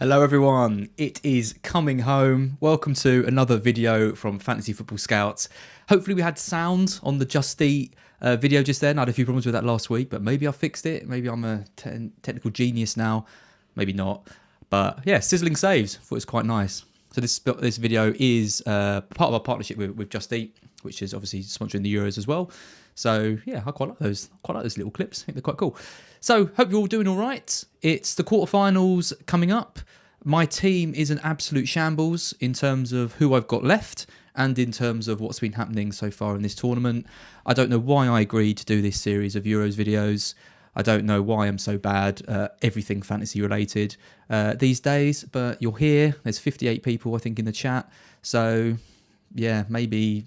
Hello everyone, it is coming home. Welcome to another video from Fantasy Football Scouts. Hopefully we had sound on the Just Eat video just then. I had a few problems with that last week, but maybe I fixed it. Maybe I'm a technical genius now. Maybe not. But yeah, sizzling saves. Thought it was quite nice. So this video is part of our partnership with Just Eat, which is obviously sponsoring the Euros as well. So yeah, I quite like those. Quite like those little clips. I think they're quite cool. So hope you're all doing all right. It's the quarterfinals coming up. My team is an absolute shambles in terms of who I've got left and in terms of what's been happening so far in this tournament. I don't know why I agreed to do this series of Euros videos. I don't know why I'm so bad at everything fantasy related these days, but you're here. There's 58 people, I think, in the chat. So yeah, maybe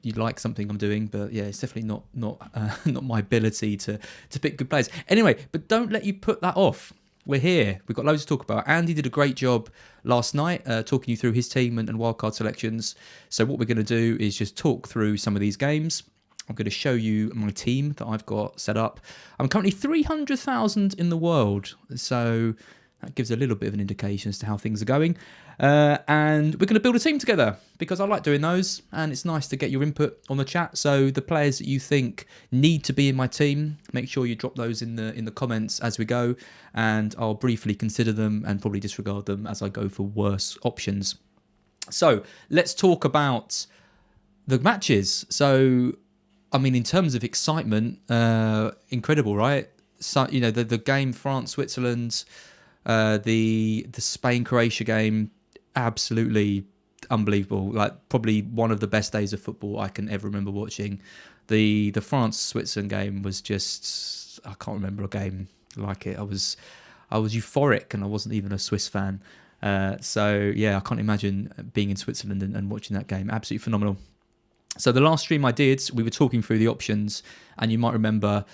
you like something I'm doing, but yeah, it's definitely not my ability to pick good players. Anyway, but don't let you put that off. We're here. We've got loads to talk about. Andy did a great job last night talking you through his team and wildcard selections. So what we're going to do is just talk through some of these games. I'm going to show you my team that I've got set up. I'm currently 300,000 in the world, so that gives a little bit of an indication as to how things are going. And we're going to build a team together because I like doing those, and it's nice to get your input on the chat. So the players that you think need to be in my team, make sure you drop those in the comments as we go, and I'll briefly consider them and probably disregard them as I go for worse options. So let's talk about the matches. So I mean, in terms of excitement, incredible, right? So you know the game France-Switzerland, the Spain-Croatia game, absolutely unbelievable. Like probably one of the best days of football I can ever remember watching. The France-Switzerland game was just, I can't remember a game like it. I was euphoric, and I wasn't even a Swiss fan. So yeah, I can't imagine being in Switzerland and watching that game. Absolutely phenomenal. So the last stream I did, we were talking through the options, and you might remember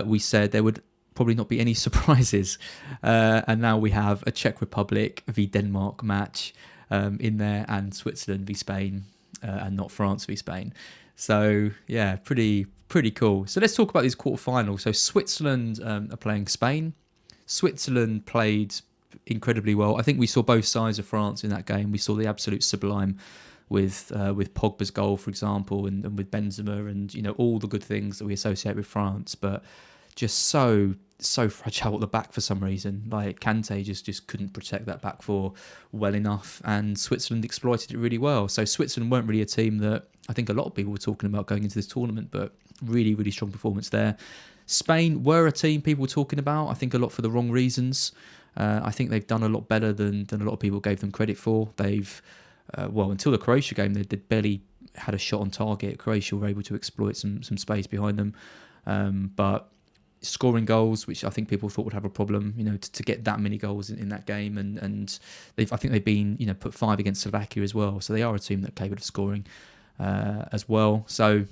we said there would probably not be any surprises. And now we have a Czech Republic v Denmark match in there, and Switzerland v Spain, and not France v Spain. So yeah, pretty cool. So let's talk about these quarterfinals. So Switzerland are playing Spain. Switzerland played incredibly well. I think we saw both sides of France in that game. We saw the absolute sublime with Pogba's goal, for example, and with Benzema, and you know all the good things that we associate with France, but just so fragile at the back for some reason. Like Kante just couldn't protect that back four well enough, and Switzerland exploited it really well. So Switzerland weren't really a team that I think a lot of people were talking about going into this tournament, but really strong performance there. Spain were a team people were talking about, I think a lot for the wrong reasons. I think they've done a lot better than a lot of people gave them credit for. They've until the Croatia game, they barely had a shot on target. Croatia were able to exploit some space behind them, but scoring goals, which I think people thought would have a problem, you know, to get that many goals in that game, and I think they've been, you know, put 5 against Slovakia as well, so they are a team that capable of scoring as well. So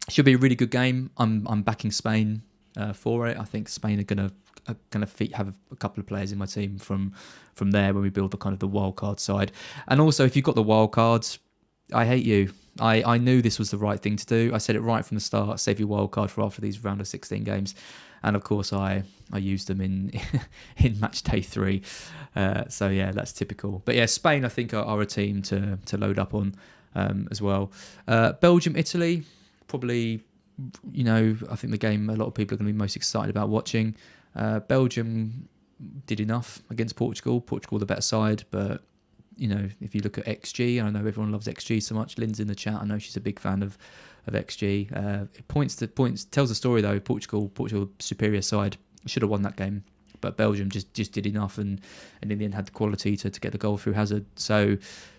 should be a really good game. I'm backing Spain for it. I think Spain are gonna have a couple of players in my team from there when we build the kind of the wild card side. And also, if you've got the wild cards, I hate you. I knew this was the right thing to do. I said it right from the start. Save your wild card for after these round of 16 games, and of course I used them in in match day 3. So yeah, that's typical. But yeah, Spain I think are a team to load up on as well. Belgium, Italy, probably, you know, I think the game a lot of people are going to be most excited about watching. Belgium did enough against Portugal. Portugal the better side, but you know, if you look at XG, I know everyone loves XG so much. Lynn's in the chat. I know she's a big fan of XG. It tells the story though. Portugal superior side, should have won that game, but Belgium just did enough, and in the end had the quality to get the goal through Hazard. So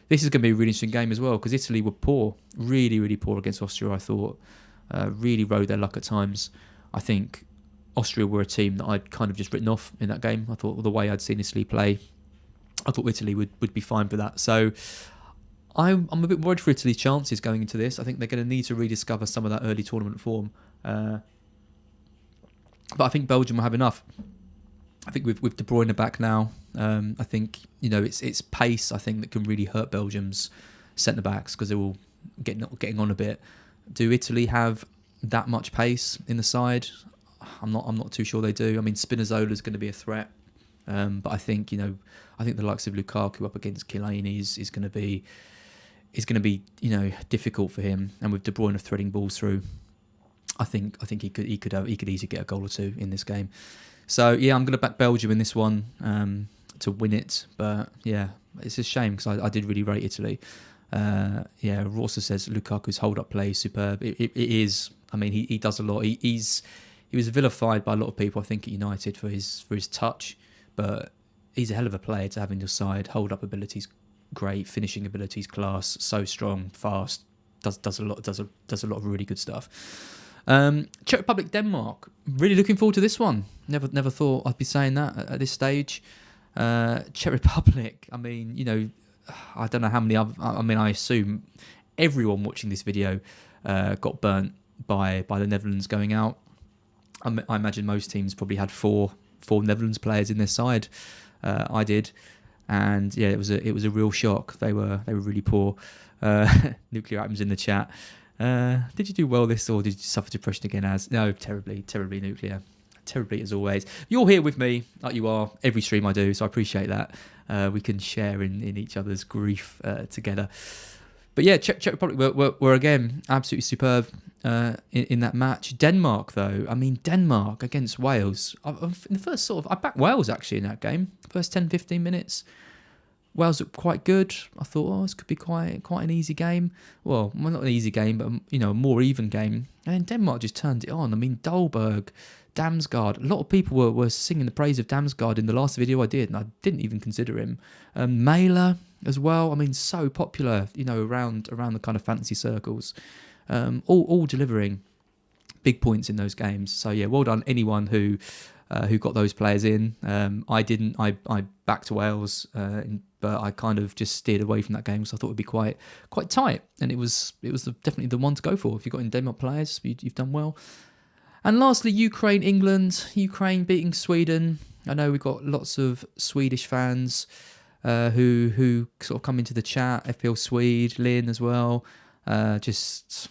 this is going to be a really interesting game as well, because Italy were poor, really poor against Austria. I thought really rode their luck at times. I think Austria were a team that I'd kind of just written off in that game. I thought the way I'd seen Italy play, I thought Italy would be fine for that. So I'm a bit worried for Italy's chances going into this. I think they're going to need to rediscover some of that early tournament form. But I think Belgium will have enough. I think with De Bruyne back now, I think, you know, it's pace, I think, that can really hurt Belgium's centre-backs, because they're all getting on a bit. Do Italy have that much pace in the side? I'm not too sure they do. I mean, Spinazzola's going to be a threat. But I think the likes of Lukaku up against Killaney is going to be difficult for him. And with De Bruyne threading balls through, I think he could easily get a goal or two in this game. So yeah, I'm going to back Belgium in this one to win it. But yeah, it's a shame because I did really rate Italy. Rossa says Lukaku's hold-up play is superb. It is. I mean, he does a lot. He was vilified by a lot of people, I think, at United for his touch, but he's a hell of a player to have in your side. Hold-up abilities, great. Finishing abilities, class. So strong, fast. Does a lot of really good stuff. Czech Republic, Denmark. Really looking forward to this one. Never thought I'd be saying that at this stage. Czech Republic. I mean, I don't know how many. I assume everyone watching this video got burnt by the Netherlands going out. I imagine most teams probably had four Netherlands players in their side. I did, and yeah, it was a real shock. They were really poor. Nuclear atoms in the chat. Did you do well this, or did you suffer depression again? No, terribly nuclear. Terribly as always. You're here with me like you are every stream I do, so I appreciate that. We can share in each other's grief together. But yeah, Czech Republic were again absolutely superb in that match. Denmark, though, Denmark against Wales. In the first I backed Wales actually in that game. First 10-15 minutes. Wales looked quite good. I thought, this could be quite an easy game. Well, not an easy game, but a more even game. And then Denmark just turned it on. Dolberg, Damsgaard. A lot of people were singing the praise of Damsgaard in the last video I did, and I didn't even consider him. Mailer as well. So popular, around the kind of fantasy circles. All delivering big points in those games. So yeah, well done anyone who got those players in. I didn't. I backed Wales, but I kind of just steered away from that game because I thought it would be quite tight, and it was definitely the one to go for. If you've got in Denmark players, you've done well. And lastly, Ukraine, England. Ukraine beating Sweden. I know we've got lots of Swedish fans who sort of come into the chat. FPL Swede, Lynn as well. Just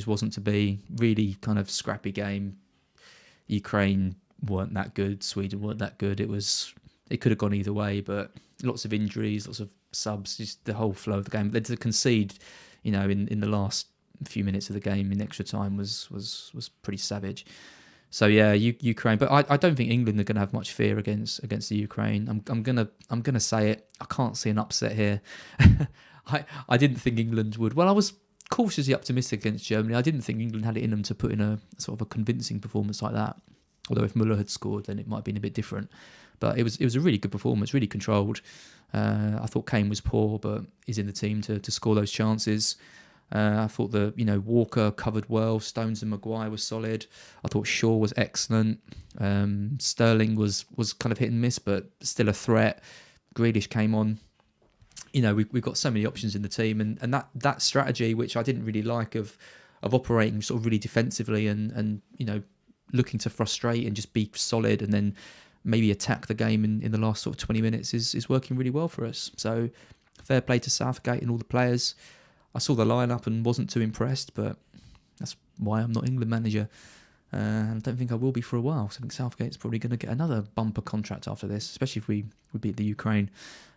wasn't to be. Really kind of scrappy game. Ukraine weren't that good. Sweden weren't that good. It could have gone either way, but lots of injuries, lots of subs, just the whole flow of the game. Led to concede, in the last few minutes of the game in extra time was pretty savage. So yeah, Ukraine, but I don't think England are going to have much fear against the Ukraine. I'm gonna say it. I can't see an upset here. I didn't think England would. Well, I was cautiously optimistic against Germany. I didn't think England had it in them to put in a sort of a convincing performance like that. Although if Muller had scored, then it might have been a bit different. But it was a really good performance, really controlled. I thought Kane was poor, but he's in the team to score those chances. I thought Walker covered well. Stones and Maguire was solid. I thought Shaw was excellent. Sterling was kind of hit and miss, but still a threat. Grealish came on. We've got so many options in the team, and that strategy, which I didn't really like, of operating sort of really defensively and looking to frustrate and just be solid, and then maybe attack the game in the last sort of 20 minutes is working really well for us. So fair play to Southgate and all the players. I saw the lineup and wasn't too impressed, but that's why I'm not England manager. I don't think I will be for a while. So I think Southgate's probably going to get another bumper contract after this, especially if we beat the Ukraine.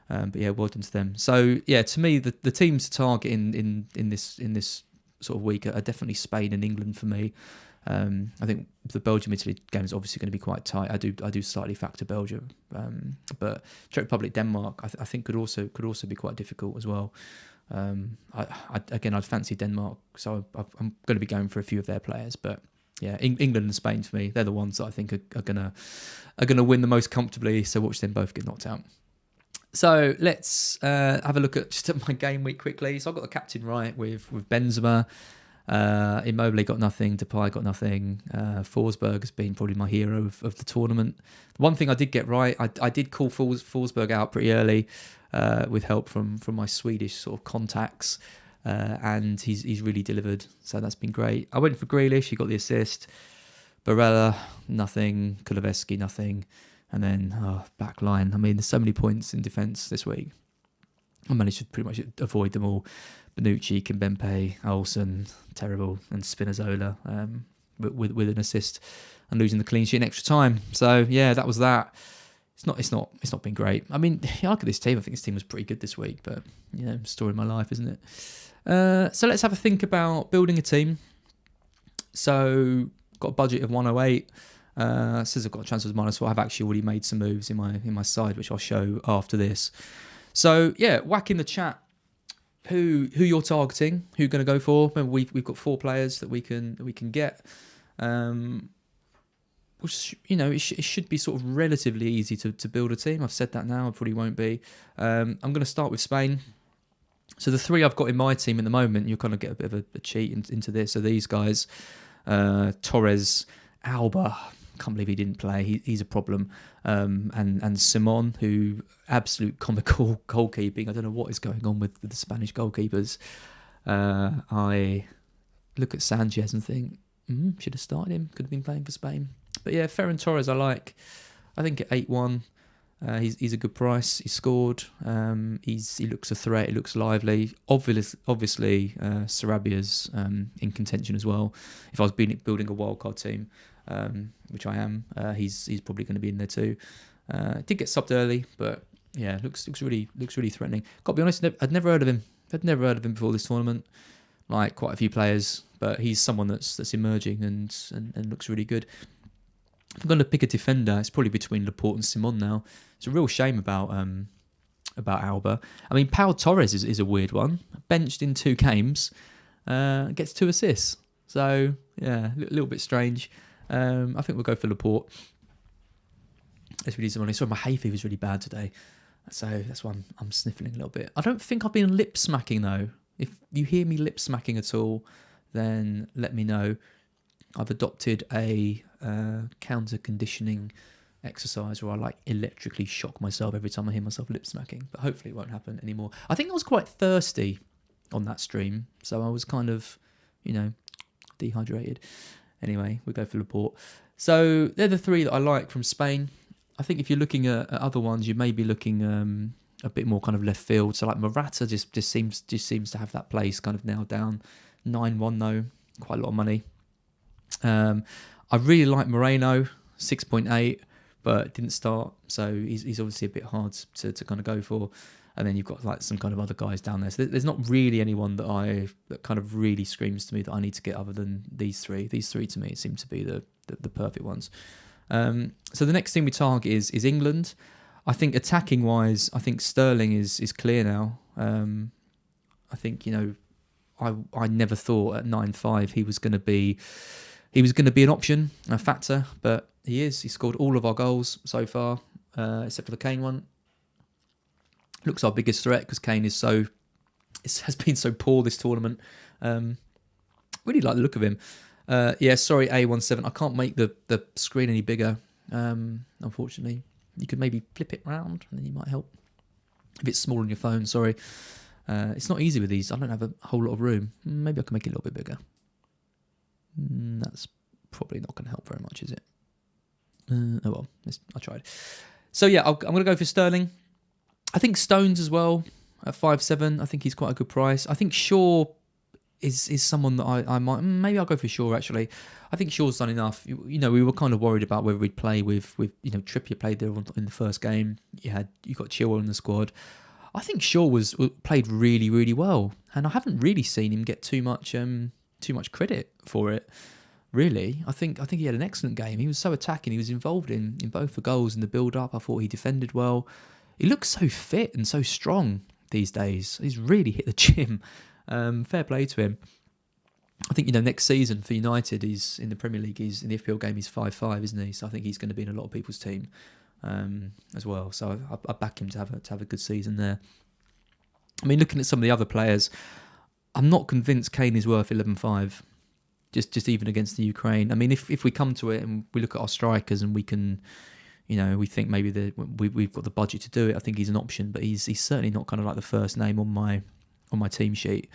But yeah, well done to them. So yeah, to me, the teams to target in this sort of week are definitely Spain and England for me. I think the Belgium-Italy game is obviously going to be quite tight. I do slightly factor Belgium, but Czech Republic, Denmark, I think could also be quite difficult as well. I'd fancy Denmark, so I'm going to be going for a few of their players. But yeah, England and Spain for me, they're the ones that I think are gonna win the most comfortably. So watch them both get knocked out. So let's have a look at my game week quickly. So I've got the captain right with Benzema. Immobile got nothing. Depay got nothing. Forsberg has been probably my hero of the tournament. The one thing I did get right, I did call Forsberg out pretty early with help from my Swedish sort of contacts, and he's really delivered. So that's been great. I went for Grealish. He got the assist. Barella, nothing. Kulusevski, nothing. And then back line. There's so many points in defence this week. I managed to pretty much avoid them all. Bonucci, Kimpembe, Olsen, terrible, and Spinazzola with an assist and losing the clean sheet in extra time. So yeah, that was that. It's not been great. I mean, I look at this team. I think this team was pretty good this week, but story of my life, isn't it? So let's have a think about building a team. So got a budget of 108. Says I've got transfers -4. I've actually already made some moves in my side, which I'll show after this. So yeah, whack in the chat who you're targeting, who you're going to go for. Remember, we've got 4 players that we can get. Which it should be sort of relatively easy to build a team. I've said that now. It probably won't be. I'm going to start with Spain. So the 3 I've got in my team at the moment, you'll kind of get a bit of a cheat into this. So these guys, Torres, Alba. Can't believe he didn't play. He's a problem. And Simon, who absolute comical goalkeeping. I don't know what is going on with the Spanish goalkeepers. I look at Sanchez and think, should have started him. Could have been playing for Spain. But yeah, Ferran Torres I like. I think at 8-1, he's a good price. He scored. He looks a threat. He looks lively. Obviously, Sarabia's in contention as well. If I was building a wildcard team, which I am, he's probably going to be in there too. Did get subbed early, but yeah, looks really threatening. Got to be honest, I'd never heard of him. I'd never heard of him before this tournament. Like quite a few players, but he's someone that's emerging and looks really good. If I'm going to pick a defender, it's probably between Laporte and Simon now. It's a real shame about Alba. I mean, Pau Torres is a weird one. Benched in 2 games, gets 2 assists. So yeah, a little bit strange. I think we'll go for Laporte. Let's really some money. Sorry, my hay fever's really bad today, so that's why I'm sniffling a little bit. I don't think I've been lip smacking though. If you hear me lip smacking at all, then let me know. I've adopted a counter conditioning exercise where I like electrically shock myself every time I hear myself lip smacking, but hopefully it won't happen anymore. I think I was quite thirsty on that stream, so I was kind of, dehydrated. Anyway, we go for Laporte. So they're the 3 that I like from Spain. I think if you're looking at other ones, you may be looking a bit more kind of left field. So like Morata just seems to have that place kind of nailed down. 9-1 though, quite a lot of money. I really like Moreno, 6.8, but didn't start, so he's obviously a bit hard to kind of go for. And then you've got like some kind of other guys down there. So there's not really anyone that kind of really screams to me that I need to get other than these 3. These 3 to me seem to be the perfect ones. So the next thing we target is England. I think attacking wise, I think Sterling is clear now. I think I never thought at 9.5 he was going to be an option, a factor, but he is. He scored all of our goals so far, except for the Kane one. Looks our biggest threat because Kane has been so poor this tournament. Really like the look of him. Sorry, A17. I can't make the screen any bigger, unfortunately. You could maybe flip it round and then you might help. If it's small on your phone, sorry. It's not easy with these. I don't have a whole lot of room. Maybe I can make it a little bit bigger. That's probably not going to help very much, is it? Oh well, I tried. So yeah, I'm going to go for Sterling. I think Stones as well at 5.7. I think he's quite a good price. I think Shaw is someone that I might. Maybe I'll go for Shaw actually. I think Shaw's done enough. We were kind of worried about whether we'd play with Trippier played there in the first game. You got Chilwell in the squad. I think Shaw played really, really well, and I haven't really seen him get too much credit for it. Really, I think he had an excellent game. He was so attacking. He was involved in both the goals and the build-up. I thought he defended well. He looks so fit and so strong these days. He's really hit the gym. Fair play to him. I think next season for United, he's in the Premier League. He's in the FPL game. He's 5.5, isn't he? So I think he's going to be in a lot of people's team as well. So I back him to have a good season there. I mean, looking at some of the other players, I'm not convinced Kane is worth 11.5. Just even against the Ukraine. I mean, if we come to it and we look at our strikers and we can, we think maybe we've got the budget to do it. I think he's an option, but he's certainly not kind of like the first name on my team sheet.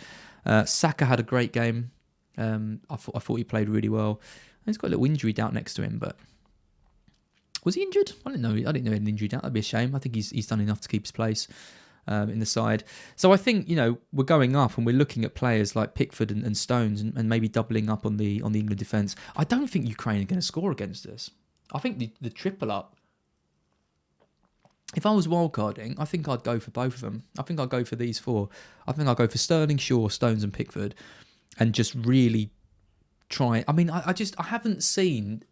Saka had a great game. I thought he played really well. He's got a little injury doubt next to him, but was he injured? I didn't know he had an injury doubt. That'd be a shame. I think he's done enough to keep his place in the side. So I think we're going up and we're looking at players like Pickford and Stones and maybe doubling up on the England defence. I don't think Ukraine are going to score against us. I think the triple up if I was wildcarding, I think I'd go for both of them. I think I'd go for these four. I think I'd go for Sterling, Shaw, Stones and Pickford, and just really try. I mean, I haven't seen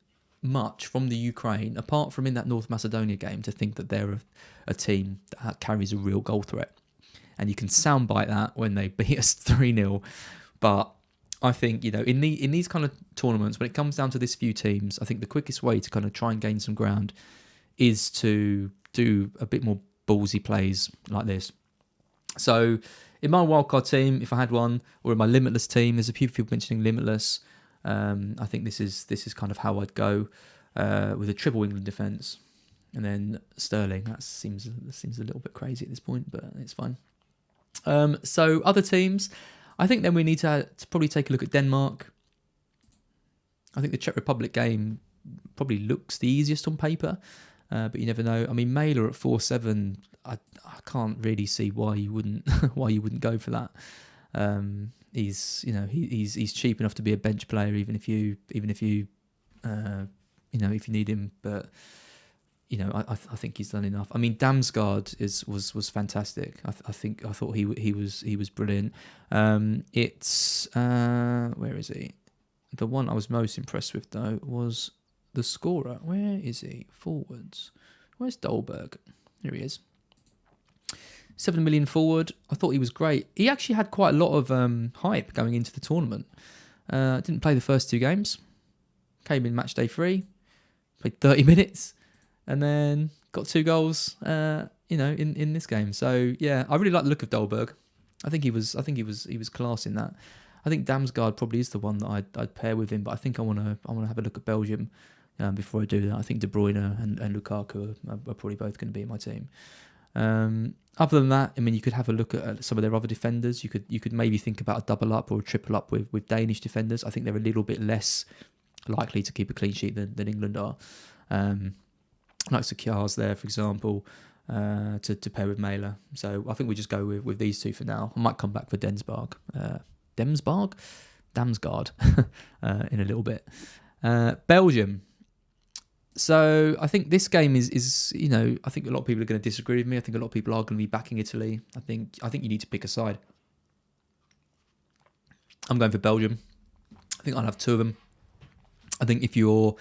much from the Ukraine, apart from in that North Macedonia game, to think that they're a team that carries a real goal threat. And you can soundbite that when they beat us 3-0. But I think, you know, in these kind of tournaments, when it comes down to this few teams, I think the quickest way to kind of try and gain some ground is to do a bit more ballsy plays like this. So in my wildcard team, if I had one, or in my limitless team, there's a few people mentioning limitless. I think this is kind of how I'd go with a triple England defence, and then Sterling. That seems a little bit crazy at this point, but it's fine. So other teams, I think then we need to probably take a look at Denmark. I think the Czech Republic game probably looks the easiest on paper, but you never know. I mean, Mailer at 4-7, I can't really see why you wouldn't go for that. He's cheap enough to be a bench player, even if you if you need him. But you know, I think he's done enough. I mean, Damsgaard was fantastic. I thought he was brilliant. It's where is he? The one I was most impressed with though was the scorer. Where is he? Forwards. Where's Dolberg? Here he is. 7 million forward. I thought he was great. He actually had quite a lot of hype going into the tournament. Didn't play the first two games. Came in match day 3. Played 30 minutes. And then got 2 goals, in this game. So yeah, I really like the look of Dolberg. I think he was class in that. I think Damsgaard probably is the one that I'd pair with him, but I think I want to have a look at Belgium before I do that. I think De Bruyne and Lukaku are probably both going to be in my team. Other than that, I mean, you could have a look at some of their other defenders. You could maybe think about a double up or a triple up with Danish defenders. I think they're a little bit less likely to keep a clean sheet than England are. Like Sakjar's there, for example, to pair with Mailer. So I think we just go with these two for now. I might come back for Damsgaard in a little bit. Belgium. So I think this game is I think a lot of people are going to disagree with me. I think a lot of people are going to be backing Italy. I think you need to pick a side. I'm going for Belgium. I think I'll have 2 of them. I think if you're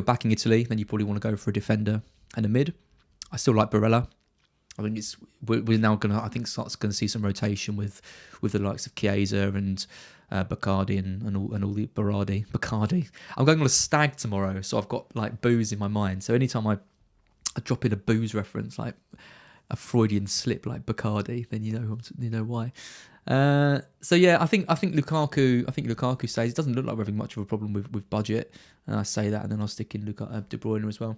backing Italy, then you probably want to go for a defender and a mid. I still like Barella. I think we're now going to, I think, start going to see some rotation with the likes of Chiesa and Bacardi and all the Bacardi. I'm going on a stag tomorrow, so I've got like booze in my mind. So anytime I drop in a booze reference, like a Freudian slip like Bacardi, then you know why. So yeah, I think Lukaku stays. It doesn't look like we're having much of a problem with budget. And I say that, and then I'll stick in De Bruyne as well.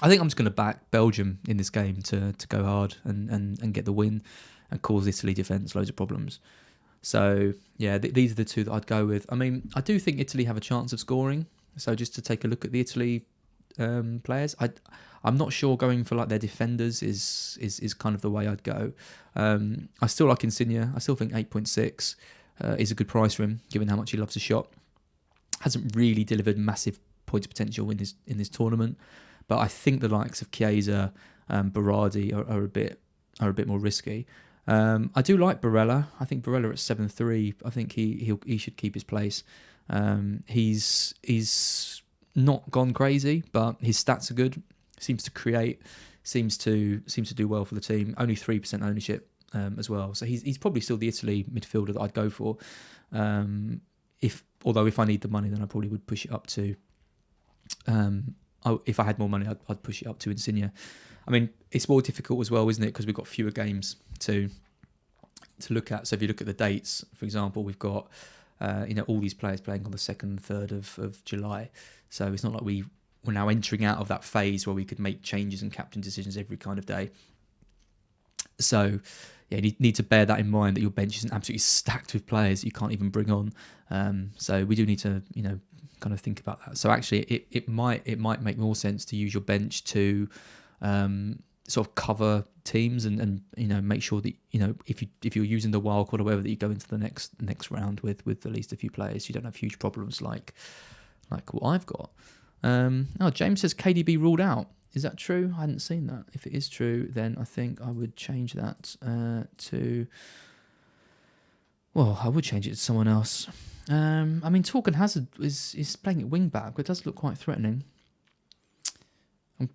I think I'm just going to back Belgium in this game to go hard and get the win and cause Italy defence loads of problems. So yeah, these are the 2 that I'd go with. I mean, I do think Italy have a chance of scoring. So just to take a look at the Italy players, I'm not sure going for like their defenders is kind of the way I'd go. I still like Insigne. I still think 8.6 is a good price for him, given how much he loves a shot. Hasn't really delivered massive points potential in this tournament. But I think the likes of Chiesa, Berardi are a bit more risky. I do like Barella. I think Barella at 7.3. I think he should keep his place. He's not gone crazy, but his stats are good. Seems to create. Seems to do well for the team. Only 3% ownership as well. So he's probably still the Italy midfielder that I'd go for. Although if I need the money, then I probably would push it up to. If I had more money, I'd push it up to Insigne. I mean, it's more difficult as well, isn't it? Because we've got fewer games to look at. So if you look at the dates, for example, we've got all these players playing on the 2nd and 3rd of July. So it's not like we're now entering out of that phase where we could make changes and captain decisions every kind of day. So yeah, you need to bear that in mind, that your bench isn't absolutely stacked with players that you can't even bring on. So we do need to kind of think about that. So actually, it might make more sense to use your bench to sort of cover teams and make sure that if you're using the wild card or whatever, that you go into the next round with at least a few players. You don't have huge problems like what I've got. James says KDB ruled out. Is that true? I hadn't seen that. If it is true, then I think I would change that to... Well, I would change it to someone else. I mean, Torgan Hazard is playing at wing back, but it does look quite threatening.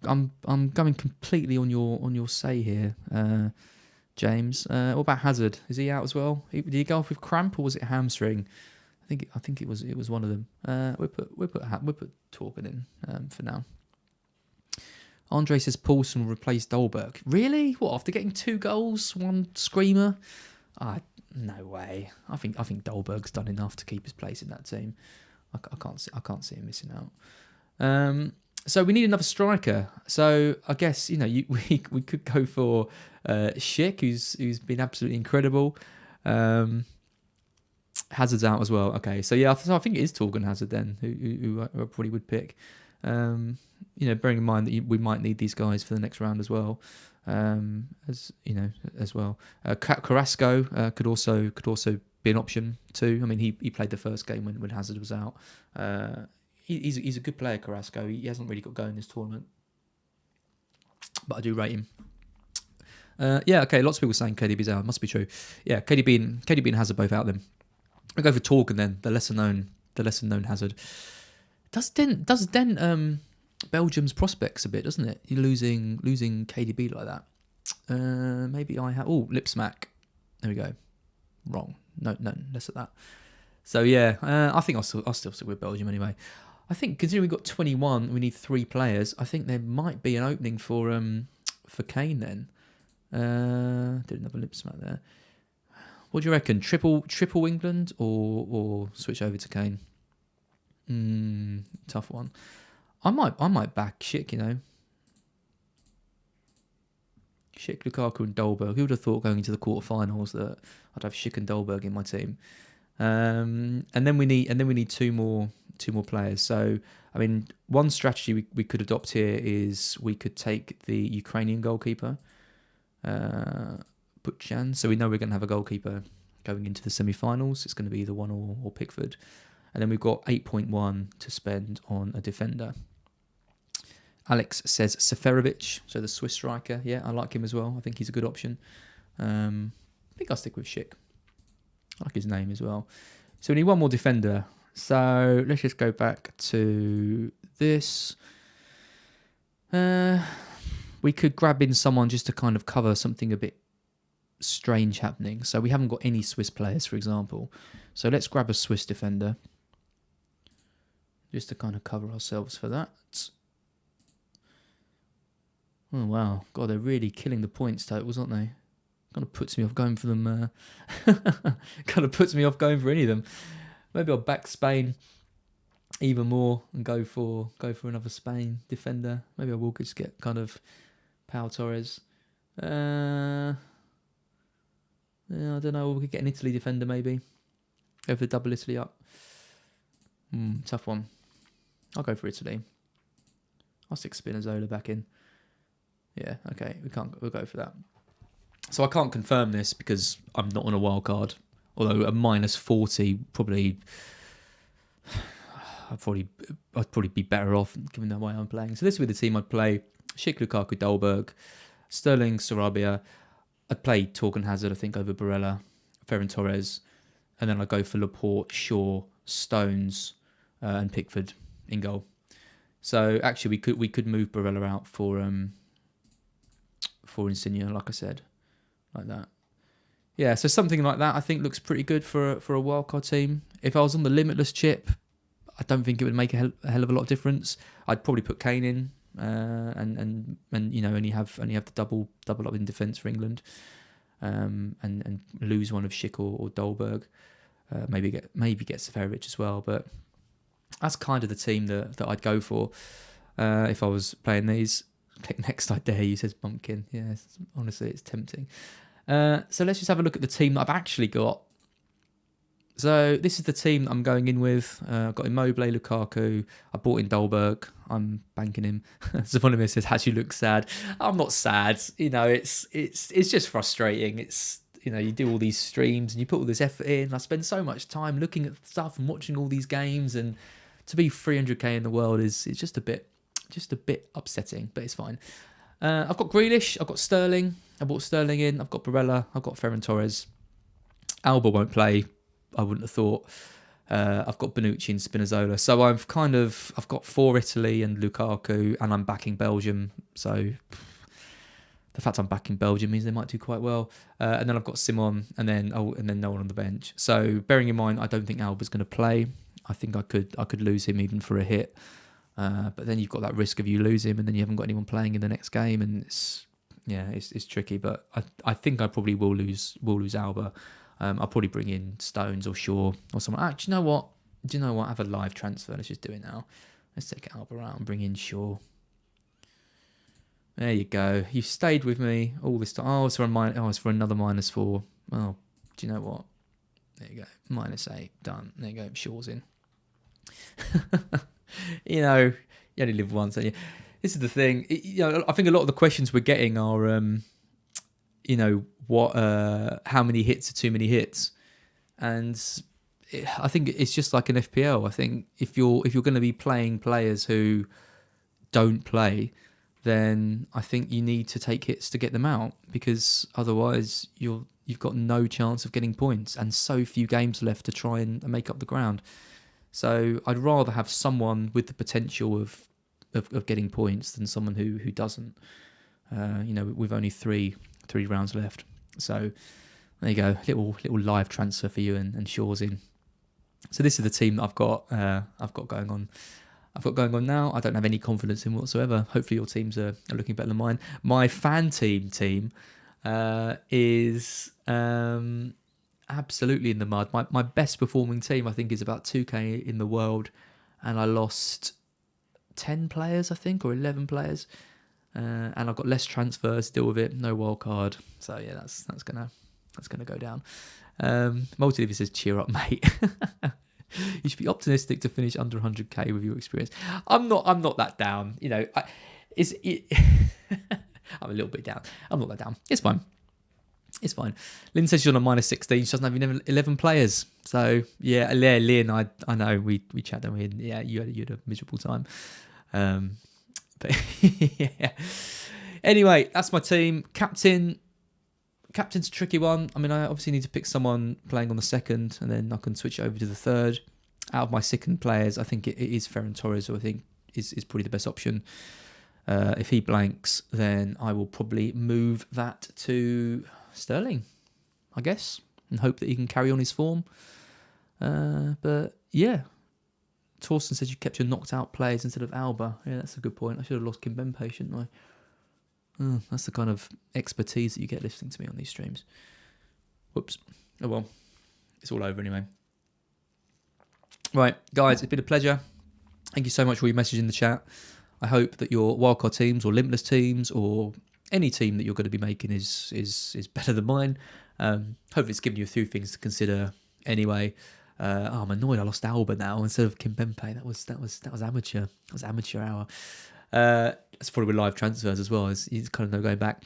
I'm going completely on your say here, James. What about Hazard? Is he out as well? Did he go off with cramp or was it hamstring? I think it was one of them. We'll put Torgan in for now. Andre says Paulson will replace Dolberg. Really? What, after getting 2 goals, 1 screamer? No way. I think Dolberg's done enough to keep his place in that team. I can't see him missing out. So we need another striker. So I guess we could go for Schick, who's been absolutely incredible. Hazard's out as well. Okay, so yeah, I think it is Torgan Hazard then, who I probably would pick. Bearing in mind that we might need these guys for the next round as well. As well. Carrasco could also be an option too. I mean, he played the first game when Hazard was out. He's a good player, Carrasco. He hasn't really got going this tournament, but I do rate him. Okay. Lots of people saying KDB's out. It must be true. Yeah, KDB and Hazard both out. Then I go for Torgan then, the lesser known Hazard. Does dent Belgium's prospects a bit, doesn't it? You're losing KDB like that. Maybe I have... Oh, lip smack. There we go. Wrong. No, less of that. So yeah, I think I'll still stick with Belgium anyway. I think considering we've got 21, we need 3 players. I think there might be an opening for Kane then. Did another lip smack there. What do you reckon? Triple England or switch over to Kane? Tough one. I might back Schick, Schick, Lukaku and Dolberg. Who would have thought going into the quarterfinals that I'd have Schick and Dolberg in my team? And then we need two more players. So I mean, one strategy we could adopt here is we could take the Ukrainian goalkeeper, Butchan. So we know we're going to have a goalkeeper going into the semi-finals. It's going to be either one or Pickford. And then we've got 8.1 to spend on a defender. Alex says Seferovic, so the Swiss striker. Yeah, I like him as well. I think he's a good option. I think I'll stick with Schick. I like his name as well. So we need one more defender. So let's just go back to this. We could grab in someone just to kind of cover something a bit strange happening. So we haven't got any Swiss players, for example. So let's grab a Swiss defender just to kind of cover ourselves for that. Oh, wow. God, they're really killing the points totals, aren't they? Kind of puts me off going for them. Kind of puts me off going for any of them. Maybe I'll back Spain even more and go for another Spain defender. Maybe I will just get kind of Pau Torres. Yeah, I don't know. We could get an Italy defender maybe. Go for the double Italy up. Tough one. I'll go for Italy. I'll stick Spinazzola back in. Yeah, okay. We'll go for that. So I can't confirm this because I'm not on a wild card. Although a minus 40 probably, I'd probably be better off given the way I'm playing. So this would be the team I'd play: Schick, Lukaku, Dolberg, Sterling, Sarabia. I'd play Torgan Hazard, I think, over Barella, Ferran Torres, and then I'd go for Laporte, Shaw, Stones, and Pickford in goal. So actually, we could move Barella out for Insigne, like I said, like that. Yeah, so something like that I think looks pretty good for a wildcard team. If I was on the limitless chip, I don't think it would make a hell of a lot of difference. I'd probably put Kane in and only have the double up in defence for England, and lose one of Schick or Dolberg. Maybe get Seferovic as well, but that's kind of the team that I'd go for if I was playing these. Click next, I dare you, says Bumpkin. Yeah, honestly, it's tempting. So let's just have a look at the team that I've actually got. So this is the team that I'm going in with. I've got Immobile, Lukaku. I bought in Dolberg. I'm banking him. Zavonimir says, "How do you look sad?" I'm not sad. It's just frustrating. It's you do all these streams and you put all this effort in. I spend so much time looking at stuff and watching all these games, and to be 300k in the world is just a bit just a bit upsetting, but it's fine. I've got Grealish, I've got Sterling. I bought Sterling in. I've got Barella, I've got Ferran Torres. Alba won't play, I wouldn't have thought. I've got Bonucci and Spinazzola. So I've got for Italy and Lukaku, and I'm backing Belgium. So the fact I'm backing Belgium means they might do quite well. And then I've got Simon, and then no one on the bench. So bearing in mind, I don't think Alba's going to play. I think I could lose him even for a hit. But then you've got that risk of you lose him, and then you haven't got anyone playing in the next game, and it's tricky. But I think I probably will lose Alba. I'll probably bring in Stones or Shaw or someone. Do you know what? I have a live transfer. Let's just do it now. Let's take Alba out and bring in Shaw. There you go. You've stayed with me all this time. Oh, it's for another -4. Oh, do you know what? There you go. -8. Done. There you go. Shaw's in. You only live once, don't you? This is the thing. I think a lot of the questions we're getting are, how many hits are too many hits, and I think it's just like an FPL. I think if you're going to be playing players who don't play, then I think you need to take hits to get them out, because otherwise you've got no chance of getting points, and so few games left to try and make up the ground. So I'd rather have someone with the potential of getting points than someone who doesn't. With only three rounds left. So there you go, little live transfer for you, and Shaw's in. So this is the team that I've got going on. Now. I don't have any confidence in whatsoever. Hopefully your teams are looking better than mine. My fan team is absolutely in the mud. My best performing team, I think, is about 2k in the world, and I lost 10 players, I think, or 11 players. And I've got less transfers to deal with it. No wild card. So yeah, that's gonna go down. Multi says, "Cheer up, mate. You should be optimistic to finish under 100k with your experience." I'm not that down. I'm a little bit down. I'm not that down. It's fine. Lynn says she's on a -16. She doesn't have even 11 players. So yeah, Lynn, I know we chatted. Yeah, you had a miserable time. But yeah. Anyway, that's my team. Captain's a tricky one. I mean, I obviously need to pick someone playing on the second, and then I can switch over to the third. Out of my second players, I think it is Ferran Torres, who I think is probably the best option. If he blanks, then I will probably move that to Sterling, I guess, and hope that he can carry on his form. But yeah. Torsten says you kept your knocked out players instead of Alba. Yeah, that's a good point. I should have lost Kimpembe, shouldn't I? That's the kind of expertise that you get listening to me on these streams. Whoops. Oh well. It's all over anyway. Right, guys, it's been a pleasure. Thank you so much for your message in the chat. I hope that your wildcard teams or limitless teams or any team that you're going to be making is better than mine. Hopefully it's given you a few things to consider anyway. I'm annoyed I lost Alba now instead of Kimpembe. That was amateur. That was amateur hour. That's probably with live transfers as well. It's kind of no going back.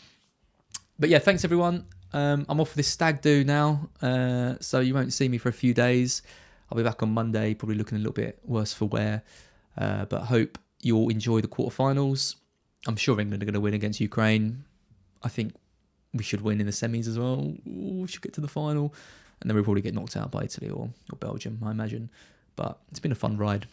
But yeah, thanks everyone. I'm off for this stag do now, so you won't see me for a few days. I'll be back on Monday, probably looking a little bit worse for wear. But I hope you all enjoy the quarterfinals. I'm sure England are going to win against Ukraine. I think we should win in the semis as well. We should get to the final. And then we'll probably get knocked out by Italy or Belgium, I imagine. But it's been a fun ride.